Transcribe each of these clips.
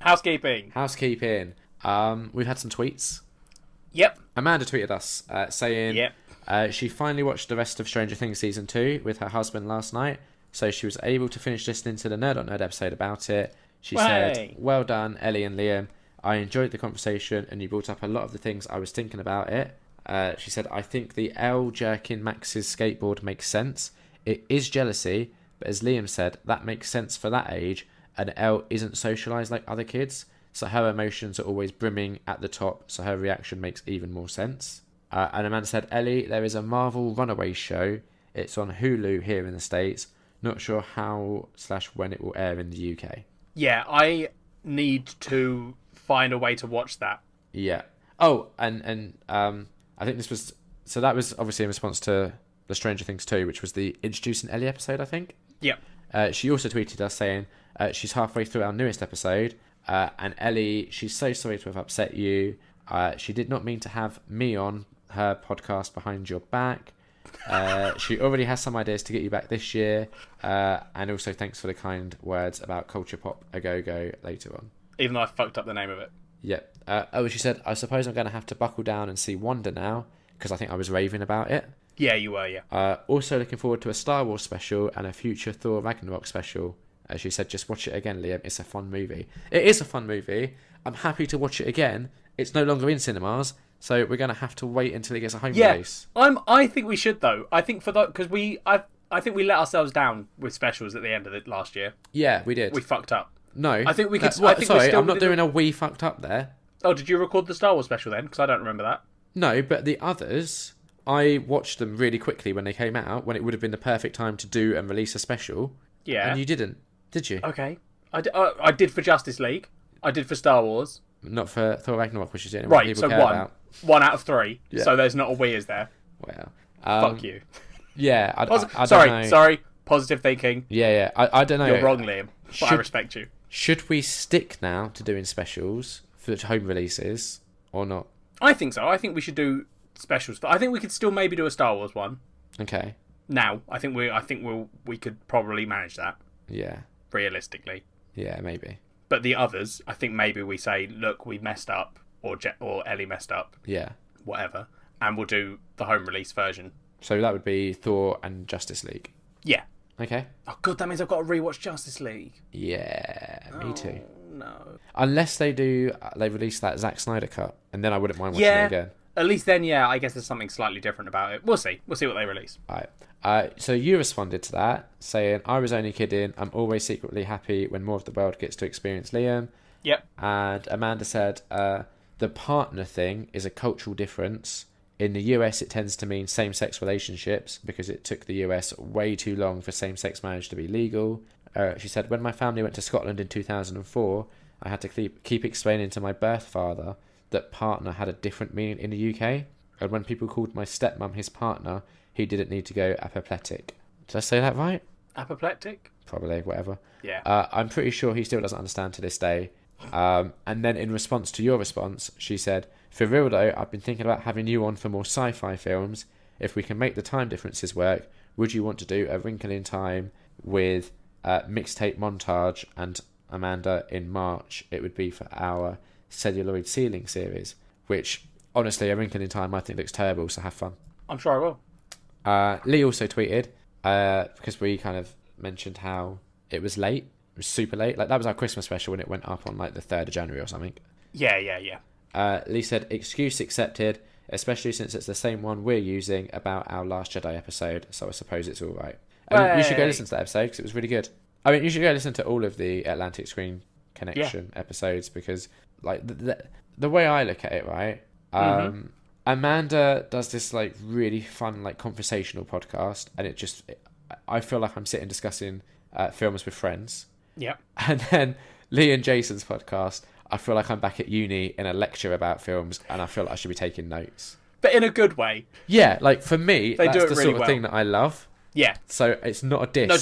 Housekeeping. We've had some tweets. Yep. Amanda tweeted us saying Yep. she finally watched the rest of Stranger Things Season 2 with her husband last night, so she was able to finish listening to the Nerd on Nerd episode about it. She said, well done, Ellie and Liam. I enjoyed the conversation and you brought up a lot of the things I was thinking about it. She said, I think the Elle jerking Max's skateboard makes sense. It is jealousy, but as Liam said, that makes sense for that age, and Elle isn't socialised like other kids, so her emotions are always brimming at the top, so her reaction makes even more sense. And Amanda said, Ellie, there is a Marvel Runaway show. It's on Hulu here in the States. Not sure how/when it will air in the UK. Yeah, I need to find a way to watch that. Yeah. Oh, and I think this was... So that was obviously in response to the Stranger Things 2, which was the Introducing Ellie episode, I think. Yep. She also tweeted us saying she's halfway through our newest episode, and Ellie, she's so sorry to have upset you. She did not mean to have me on her podcast behind your back. She already has some ideas to get you back this year, and also thanks for the kind words about Culture Pop A Go Go later on. Even though I fucked up the name of it. Yep. She said, I suppose I'm going to have to buckle down and see Wonder now, because I think I was raving about it. Yeah, you were, yeah. Also looking forward to a Star Wars special and a future Thor Ragnarok special. She said, just watch it again, Liam. It's a fun movie. It is a fun movie. I'm happy to watch it again. It's no longer in cinemas, so we're going to have to wait until it gets a home release. I think we should, though. I think for that, because I think we let ourselves down with specials at the end of the last year. Yeah, we did. We fucked up. No. I think we could... Sorry, I'm not doing a we fucked up there. Oh, did you record the Star Wars special then? Because I don't remember that. No, but the others, I watched them really quickly when they came out, when it would have been the perfect time to do and release a special. Yeah. And you didn't, did you? Okay. I did for Justice League. I did for Star Wars. Not for Thor Ragnarok, which is the only one people care about. One out of 3. Yeah. So there's not a we, is there? Well, fuck you. Yeah, I don't know. Sorry. Positive thinking. Yeah. I don't know. You're wrong, Liam. But I respect you. Should we stick now to doing specials for home releases or not? I think so. I think we should do specials. I think we could still maybe do a Star Wars one. Okay. Now, I think we could probably manage that. Yeah. Realistically. Yeah, maybe. But the others, I think maybe we say, look, we messed up, or Ellie messed up. Yeah. Whatever, and we'll do the home release version. So that would be Thor and Justice League. Yeah. Okay. Oh god, that means I've got to rewatch Justice League. Yeah, me too. No. Unless they release that Zack Snyder cut, and then I wouldn't mind watching it again. At least then, yeah, I guess there's something slightly different about it. We'll see. We'll see what they release. Alright. So you responded to that, saying, I was only kidding. I'm always secretly happy when more of the world gets to experience Liam. Yep. And Amanda said, the partner thing is a cultural difference. In the US, it tends to mean same-sex relationships because it took the US way too long for same-sex marriage to be legal. She said, when my family went to Scotland in 2004, I had to keep explaining to my birth father that partner had a different meaning in the UK. And when people called my stepmom his partner, he didn't need to go apoplectic. Did I say that right? Apoplectic? Probably, whatever. Yeah. I'm pretty sure he still doesn't understand to this day. And then in response to your response, she said, for real though, I've been thinking about having you on for more sci-fi films. If we can make the time differences work, would you want to do A Wrinkle in Time with mixtape montage and Amanda in March? It would be for our celluloid ceiling series, which honestly, A Wrinkle in Time I think looks terrible, so have fun. I'm sure I will. Lee also tweeted, because we kind of mentioned how it was late. It was super late. Like, that was our Christmas special when it went up on like the 3rd of January or something. Yeah. Lee said, excuse accepted, especially since it's the same one we're using about our Last Jedi episode, so I suppose it's all right. You should go listen to that episode because it was really good. I mean, you should go listen to all of the Atlantic Screen Connection episodes because, like, the way I look at it, right? Amanda does this like really fun like conversational podcast, and I feel like I'm sitting discussing films with friends. Yeah. And then Lee and Jason's podcast, I feel like I'm back at uni in a lecture about films, and I feel like I should be taking notes. But in a good way. Yeah, like for me, that's do it the really sort of thing that I love. Yeah. So it's not a diss. But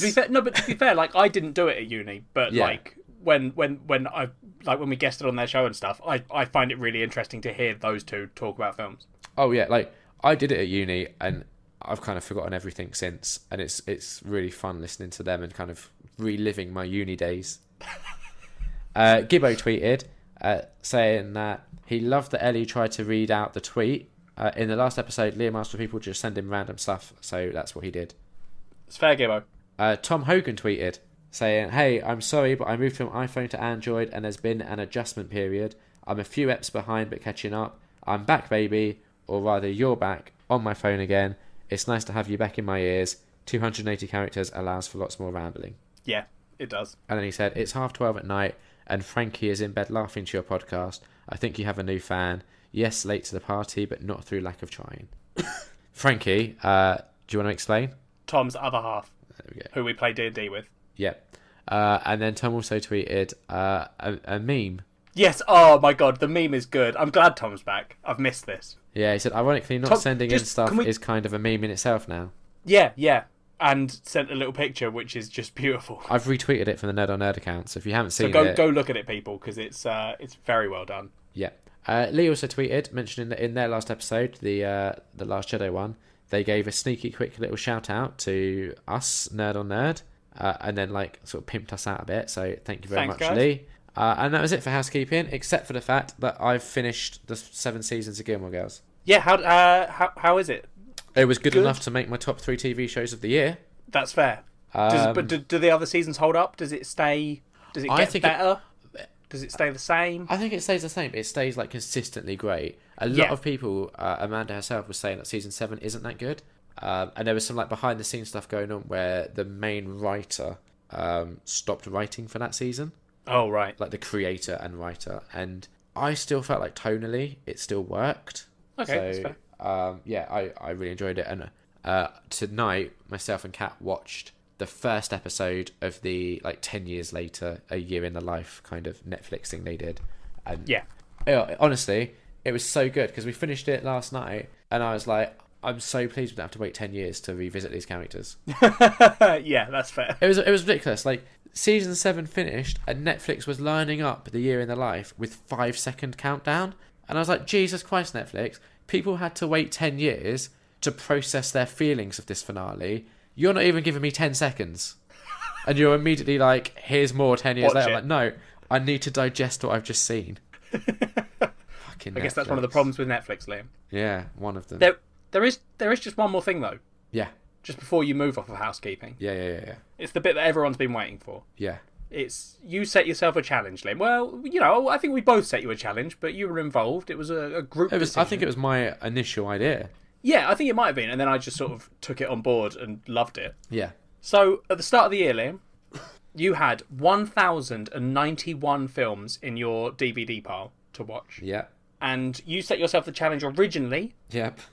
to be fair, like I didn't do it at uni, but like when we guested on their show and stuff, I find it really interesting to hear those two talk about films. Oh yeah, like I did it at uni, and I've kind of forgotten everything since, and it's really fun listening to them and kind of reliving my uni days. Gibbo tweeted saying that he loved that Ellie tried to read out the tweet. In the last episode, Liam asked for people to just send him random stuff, so that's what he did. It's fair, Gibbo. Tom Hogan tweeted saying, "Hey, I'm sorry, but I moved from iPhone to Android and there's been an adjustment period. I'm a few eps behind, but catching up. I'm back, baby, or rather, you're back on my phone again. It's nice to have you back in my ears. 280 characters allows for lots more rambling." Yeah, it does. And then he said, "It's 12:30 at night, and Frankie is in bed laughing to your podcast. I think you have a new fan. Yes, late to the party, but not through lack of trying." Frankie, do you want to explain? Tom's other half, There we go. who we play D&D with. Yep. And then Tom also tweeted a meme. Yes, oh my god, the meme is good. I'm glad Tom's back. I've missed this. Yeah, he said, ironically, not Tom, sending in stuff is kind of a meme in itself now. Yeah. And sent a little picture, which is just beautiful. I've retweeted it from the Nerd on Nerd account, so if you haven't seen so it... go look at it, people, because it's very well done. Yeah. Lee also tweeted, mentioning that in their last episode, the Last Jedi one, they gave a sneaky quick little shout out to us, Nerd on Nerd, and then sort of pimped us out a bit, so thank you very much, guys. Lee. And that was it for housekeeping, except for the fact that I've finished the 7 seasons of Gilmore Girls. Yeah, how is it? It was good enough to make my top 3 TV shows of the year. That's fair. But do the other seasons hold up? Does it get better? Does it stay the same? I think it stays the same. It stays consistently great. A lot of people, Amanda herself was saying that season 7 isn't that good. And there was some behind the scenes stuff going on where the main writer stopped writing for that season. Oh, right. The creator and writer. And I still felt tonally it still worked. Okay, that's fair. I really enjoyed it. And tonight, myself and Kat watched the first episode of the 10 years later, a year in the life kind of Netflix thing they did. And honestly, it was so good because we finished it last night and I was like, I'm so pleased we don't have to wait 10 years to revisit these characters. Yeah, that's fair. It was ridiculous. Season 7 finished and Netflix was lining up the year in the life with 5-second countdown. And I was like, Jesus Christ, Netflix. People had to wait 10 years to process their feelings of this finale. You're not even giving me 10 seconds. And you're immediately here's more 10 years later. I'm like, no, I need to digest what I've just seen. Fucking I guess that's one of the problems with Netflix, Liam. Yeah, one of them. There is just one more thing, though. Yeah. Just before you move off of housekeeping. Yeah. It's the bit that everyone's been waiting for. Yeah. It's you set yourself a challenge, Liam. Well, I think we both set you a challenge, but you were involved. It was a group decision. I think it was my initial idea. Yeah, I think it might have been, and then I just sort of took it on board and loved it. Yeah. So, at the start of the year, Liam, you had 1,091 films in your DVD pile to watch. Yeah. And you set yourself the challenge originally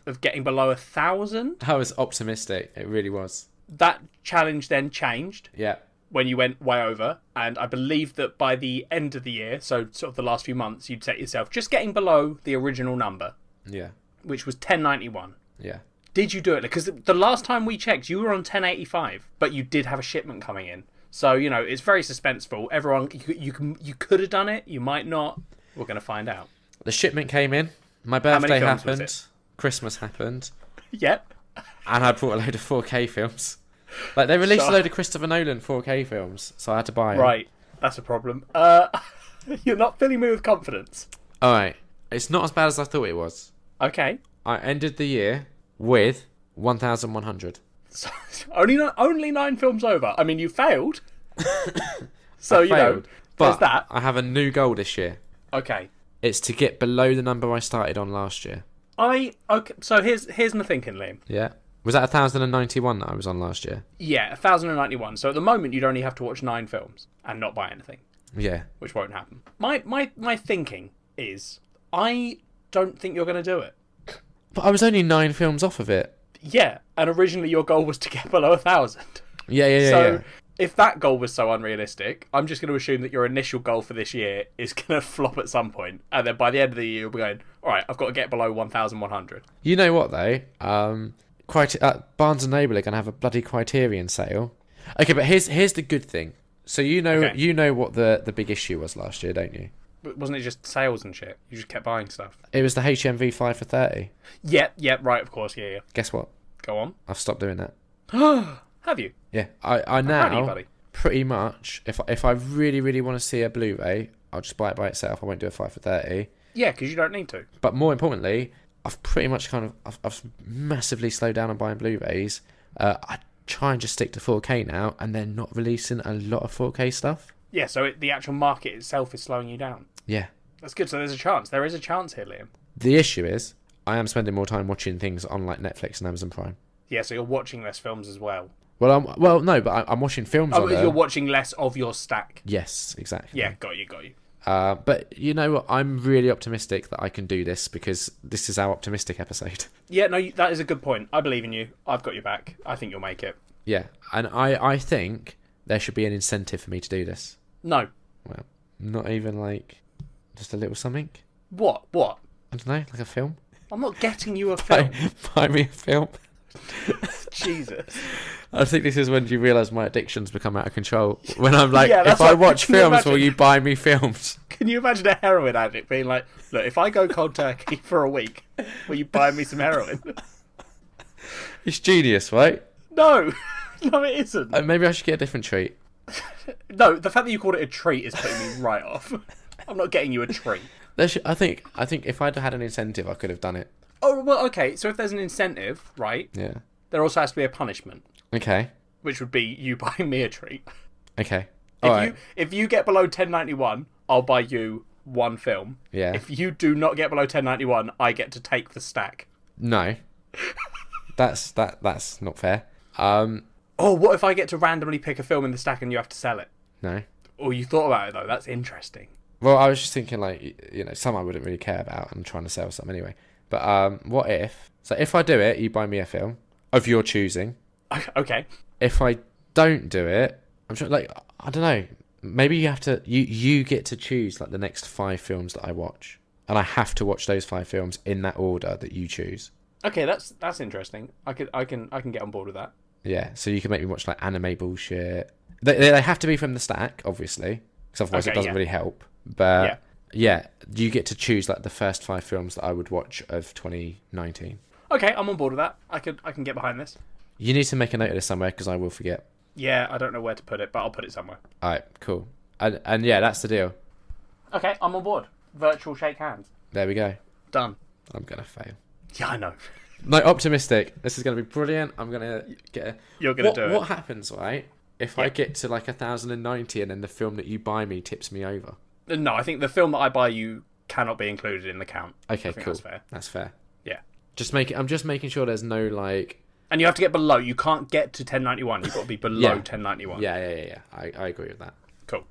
of getting below 1,000. I was optimistic. It really was. That challenge then changed. Yeah. When you went way over, and I believe that by the end of the year, so sort of the last few months, you'd set yourself just getting below the original number. Yeah. Which was 1091. Yeah. Did you do it? Because the last time we checked, you were on 1085, but you did have a shipment coming in. So, it's very suspenseful. Everyone, you could have done it. You might not. We're going to find out. The shipment came in. My birthday happened. Christmas happened. Yep. And I brought a load of 4K films. They released a load of Christopher Nolan 4K films, so I had to buy them. Right. That's a problem. You're not filling me with confidence. Alright. It's not as bad as I thought it was. Okay. I ended the year with 1,100. So, only 9 films over. I mean, you failed. So, failed, there's that. I have a new goal this year. Okay. It's to get below the number I started on last year. Okay. So here's my thinking, Liam. Yeah. Was that 1,091 that I was on last year? Yeah, 1,091. So at the moment, you'd only have to watch 9 films and not buy anything. Yeah. Which won't happen. My thinking is, I don't think you're going to do it. But I was only 9 films off of it. Yeah, and originally your goal was to get below 1,000. Yeah. So if that goal was so unrealistic, I'm just going to assume that your initial goal for this year is going to flop at some point, and then by the end of the year, you'll be going, all right, I've got to get below 1,100. You know what though? Barnes and Noble are going to have a bloody Criterion sale. Okay, but here's the good thing. So you know what the big issue was last year, don't you? Wasn't it just sales and shit? You just kept buying stuff. It was the HMV 5 for 30. Yeah, right, of course, yeah. Guess what? Go on. I've stopped doing that. Have you? Yeah, I I'm proud of you, now buddy. pretty much, if I really, really want to see a Blu-ray, I'll just buy it by itself. I won't do a 5 for 30. Yeah, because you don't need to. But more importantly, I've pretty much I've massively slowed down on buying Blu-rays. I try and just stick to 4K now, and they're not releasing a lot of 4K stuff. Yeah, so the actual market itself is slowing you down. Yeah. That's good. So there's a chance. There is a chance here, Liam. The issue is, I am spending more time watching things on like Netflix and Amazon Prime. Yeah, so you're watching less films as well. Well, no, but I'm watching films on there. You're watching less of your stack. Yes, exactly. Yeah, got you. But you know what? I'm really optimistic that I can do this because this is our optimistic episode. Yeah, no, that is a good point. I believe in you. I've got your back. I think you'll make it. Yeah, and I think there should be an incentive for me to do this. No. Well, not even like just a little something. What? I don't know, like a film. I'm not getting you a film. Buy me a film. Jesus. I think this is when you realise my addiction's become out of control. When I'm like, Yeah, if I watch films, will you buy me films? Can you imagine a heroin addict being like, look, if I go cold turkey for a week, will you buy me some heroin? It's genius, right? No. No, it isn't. Maybe I should get a different treat. No, the fact that you called it a treat is putting me right off. I'm not getting you a treat. I think if I'd had an incentive, I could have done it. Oh, well, okay. So if there's an incentive, right? Yeah. There also has to be a punishment. Okay. Which would be you buying me a treat. Okay. If you get below 10.91, I'll buy you one film. Yeah. If you do not get below 10.91, I get to take the stack. No. That's not fair. Oh, what if I get to randomly pick a film in the stack and you have to sell it? No. Oh, you thought about it though. That's interesting. Well, I was just thinking, like, you know, some I wouldn't really care about. I'm trying to sell some anyway. But what if? So if I do it, you buy me a film of your choosing. Okay. If I don't do it, I'm sure, like, I don't know. Maybe you have to. You get to choose like the next 5 films that I watch, and I have to watch those 5 films in that order that you choose. Okay, that's interesting. I can get on board with that. Yeah. So you can make me watch like anime bullshit. They have to be from the stack, obviously, because otherwise it doesn't really help. But yeah, you get to choose like the first 5 films that I would watch of 2019. Okay, I'm on board with that. I can get behind this. You need to make a note of this somewhere because I will forget. Yeah, I don't know where to put it, but I'll put it somewhere. All right, cool. And yeah, that's the deal. Okay, I'm on board. Virtual shake hands. There we go. Done. I'm gonna fail. Yeah, I know. No, optimistic. This is gonna be brilliant. I'm gonna get. You're gonna do it. What happens, right? If I get to like 1,090 and then the film that you buy me tips me over? No, I think the film that I buy you cannot be included in the count. Okay, cool. That's fair. That's fair. Yeah. I'm just making sure there's no like. And you have to get below. You can't get to 10.91. You've got to be below 10.91. Yeah. I agree with that.